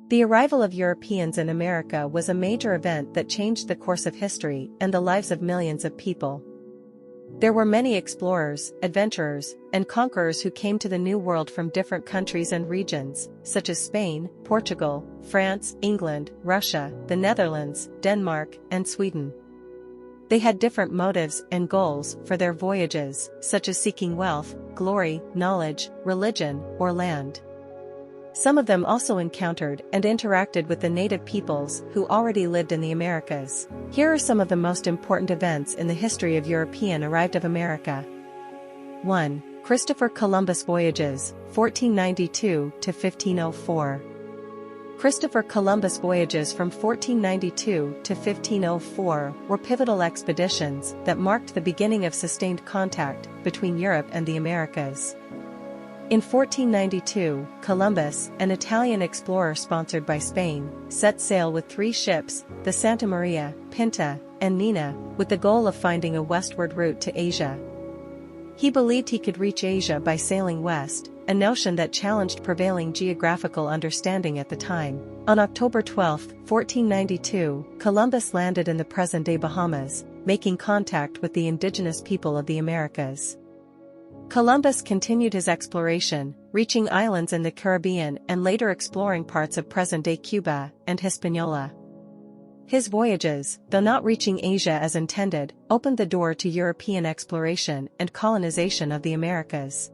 The arrival of Europeans in America was a major event that changed the course of history and the lives of millions of people. There were many explorers, adventurers, and conquerors who came to the New World from different countries and regions, such as Spain, Portugal, France, England, Russia, the Netherlands, Denmark, and Sweden. They had different motives and goals for their voyages, such as seeking wealth, glory, knowledge, religion, or land. Some of them also encountered and interacted with the native peoples who already lived in the Americas. Here are some of the most important events in the history of European arrived of America. 1. Christopher Columbus Voyages, 1492 to 1504. Christopher Columbus voyages from 1492 to 1504 were pivotal expeditions that marked the beginning of sustained contact between Europe and the Americas. In 1492, Columbus, an Italian explorer sponsored by Spain, set sail with 3 ships, the Santa Maria, Pinta, and Nina, with the goal of finding a westward route to Asia. He believed he could reach Asia by sailing west, a notion that challenged prevailing geographical understanding at the time. On October 12, 1492, Columbus landed in the present-day Bahamas, making contact with the indigenous people of the Americas. Columbus continued his exploration, reaching islands in the Caribbean and later exploring parts of present-day Cuba and Hispaniola. His voyages, though not reaching Asia as intended, opened the door to European exploration and colonization of the Americas.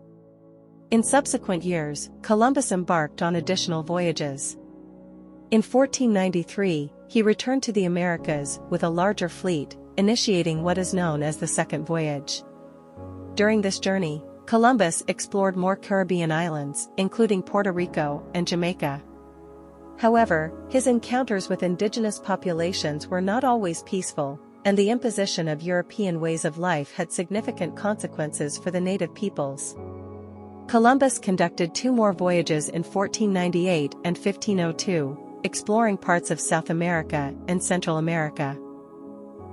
In subsequent years, Columbus embarked on additional voyages. In 1493, he returned to the Americas with a larger fleet, initiating what is known as the Second Voyage. During this journey, Columbus explored more Caribbean islands, including Puerto Rico and Jamaica. However, his encounters with indigenous populations were not always peaceful, and the imposition of European ways of life had significant consequences for the native peoples. Columbus conducted 2 more voyages in 1498 and 1502, exploring parts of South America and Central America.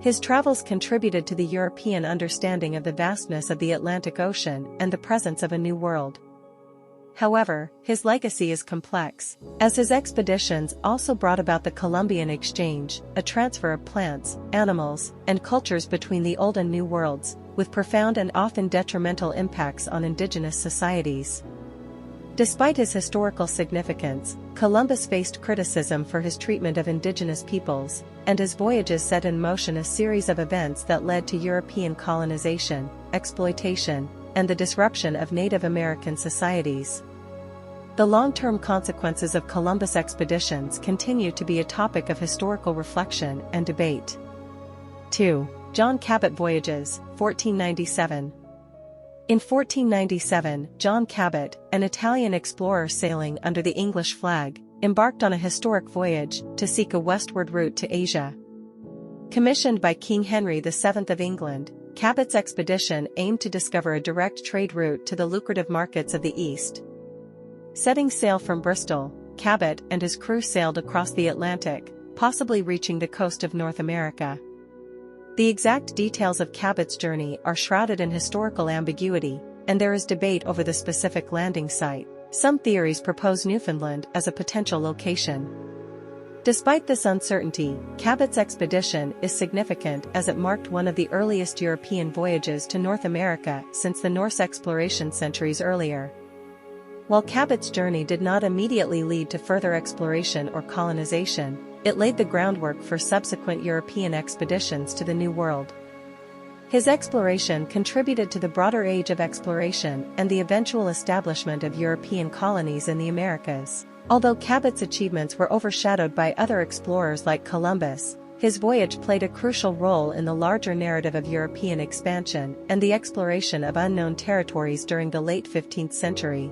His travels contributed to the European understanding of the vastness of the Atlantic Ocean and the presence of a new world. However, his legacy is complex, as his expeditions also brought about the Columbian Exchange, a transfer of plants, animals, and cultures between the Old and New Worlds, with profound and often detrimental impacts on indigenous societies. Despite his historical significance, Columbus faced criticism for his treatment of indigenous peoples, and his voyages set in motion a series of events that led to European colonization, exploitation, and the disruption of Native American societies. The long-term consequences of Columbus expeditions continue to be a topic of historical reflection and debate. 2. John Cabot Voyages, 1497. In 1497, John Cabot, an Italian explorer sailing under the English flag, embarked on a historic voyage to seek a westward route to Asia. Commissioned by King Henry VII of England, Cabot's expedition aimed to discover a direct trade route to the lucrative markets of the East. Setting sail from Bristol, Cabot and his crew sailed across the Atlantic, possibly reaching the coast of North America. The exact details of Cabot's journey are shrouded in historical ambiguity, and there is debate over the specific landing site. Some theories propose Newfoundland as a potential location. Despite this uncertainty, Cabot's expedition is significant as it marked one of the earliest European voyages to North America since the Norse exploration centuries earlier. While Cabot's journey did not immediately lead to further exploration or colonization, it laid the groundwork for subsequent European expeditions to the New World. His exploration contributed to the broader age of exploration and the eventual establishment of European colonies in the Americas. Although Cabot's achievements were overshadowed by other explorers like Columbus, his voyage played a crucial role in the larger narrative of European expansion and the exploration of unknown territories during the late 15th century.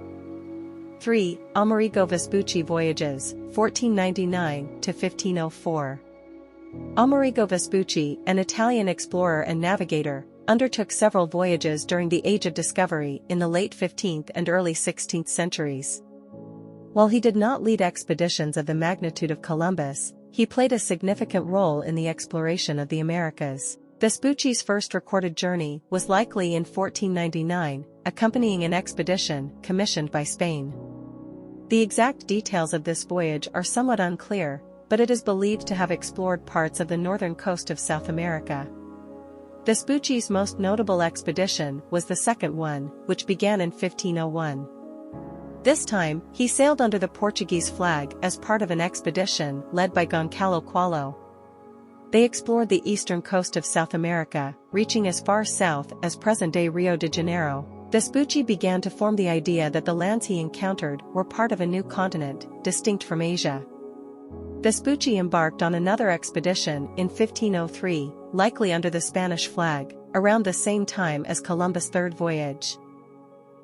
3. Amerigo Vespucci Voyages, 1499 to 1504. Amerigo Vespucci, an Italian explorer and navigator, undertook several voyages during the Age of Discovery in the late 15th and early 16th centuries. While he did not lead expeditions of the magnitude of Columbus, he played a significant role in the exploration of the Americas. Vespucci's first recorded journey was likely in 1499, accompanying an expedition commissioned by Spain. The exact details of this voyage are somewhat unclear, but it is believed to have explored parts of the northern coast of South America. Vespucci's most notable expedition was the second one, which began in 1501. This time, he sailed under the Portuguese flag as part of an expedition led by Goncalo Qualo. They explored the eastern coast of South America, reaching as far south as present-day Rio de Janeiro. Vespucci began to form the idea that the lands he encountered were part of a new continent, distinct from Asia. Vespucci embarked on another expedition in 1503, likely under the Spanish flag, around the same time as Columbus' third voyage.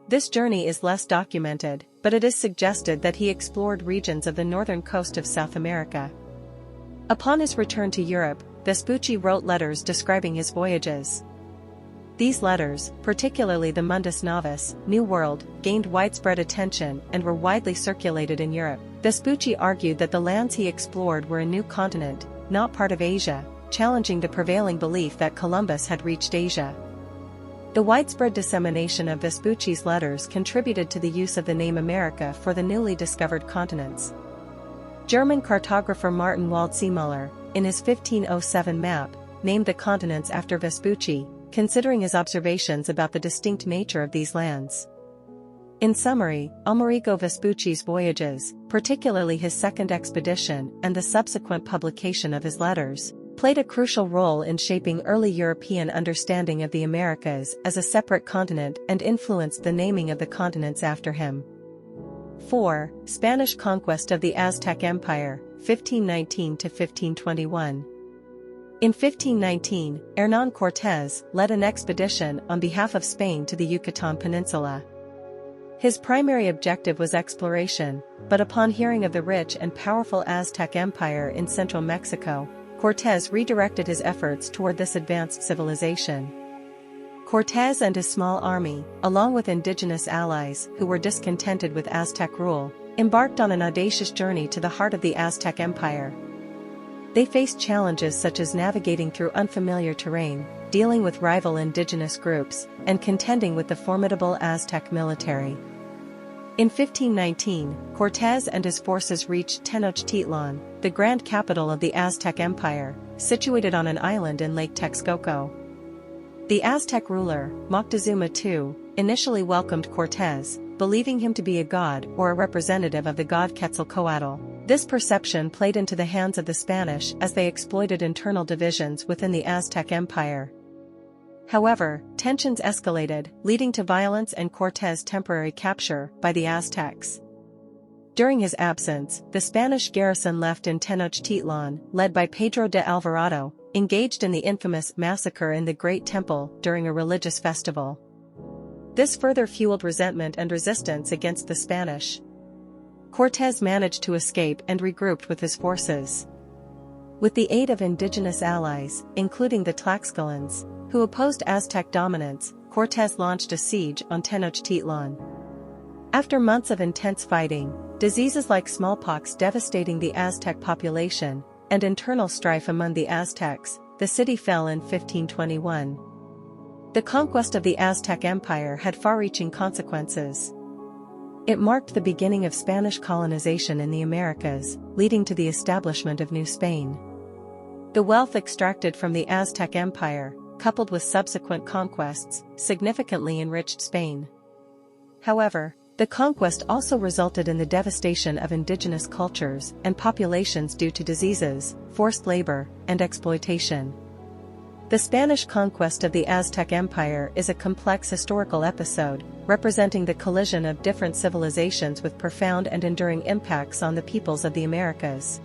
This journey is less documented, but it is suggested that he explored regions of the northern coast of South America. Upon his return to Europe, Vespucci wrote letters describing his voyages. These letters, particularly the Mundus Novus, New World, gained widespread attention and were widely circulated in Europe. Vespucci argued that the lands he explored were a new continent, not part of Asia, challenging the prevailing belief that Columbus had reached Asia. The widespread dissemination of Vespucci's letters contributed to the use of the name America for the newly discovered continents. German cartographer Martin Waldseemüller, in his 1507 map, named the continents after Vespucci, considering his observations about the distinct nature of these lands. In summary, Amerigo Vespucci's voyages, particularly his second expedition and the subsequent publication of his letters, played a crucial role in shaping early European understanding of the Americas as a separate continent and influenced the naming of the continents after him. 4. Spanish conquest of the Aztec Empire, 1519 to 1521. In 1519, Hernán Cortés led an expedition on behalf of Spain to the Yucatan Peninsula. His primary objective was exploration, but upon hearing of the rich and powerful Aztec Empire in central Mexico, Cortés redirected his efforts toward this advanced civilization. Cortés and his small army, along with indigenous allies who were discontented with Aztec rule, embarked on an audacious journey to the heart of the Aztec Empire. They faced challenges such as navigating through unfamiliar terrain, dealing with rival indigenous groups, and contending with the formidable Aztec military. In 1519, Cortés and his forces reached Tenochtitlan, the grand capital of the Aztec Empire, situated on an island in Lake Texcoco. The Aztec ruler, Moctezuma II, initially welcomed Cortés, believing him to be a god or a representative of the god Quetzalcoatl. This perception played into the hands of the Spanish as they exploited internal divisions within the Aztec Empire. However, tensions escalated, leading to violence and Cortés' temporary capture by the Aztecs. During his absence, the Spanish garrison left in Tenochtitlan, led by Pedro de Alvarado, engaged in the infamous massacre in the Great Temple during a religious festival. This further fueled resentment and resistance against the Spanish. Cortés managed to escape and regrouped with his forces. With the aid of indigenous allies, including the Tlaxcalans, who opposed Aztec dominance, Cortés launched a siege on Tenochtitlan. After months of intense fighting, diseases like smallpox devastating the Aztec population, and internal strife among the Aztecs, the city fell in 1521. The conquest of the Aztec Empire had far-reaching consequences. It marked the beginning of Spanish colonization in the Americas, leading to the establishment of New Spain. The wealth extracted from the Aztec Empire, coupled with subsequent conquests, significantly enriched Spain. However, the conquest also resulted in the devastation of indigenous cultures and populations due to diseases, forced labor, and exploitation. The Spanish conquest of the Aztec Empire is a complex historical episode, representing the collision of different civilizations with profound and enduring impacts on the peoples of the Americas.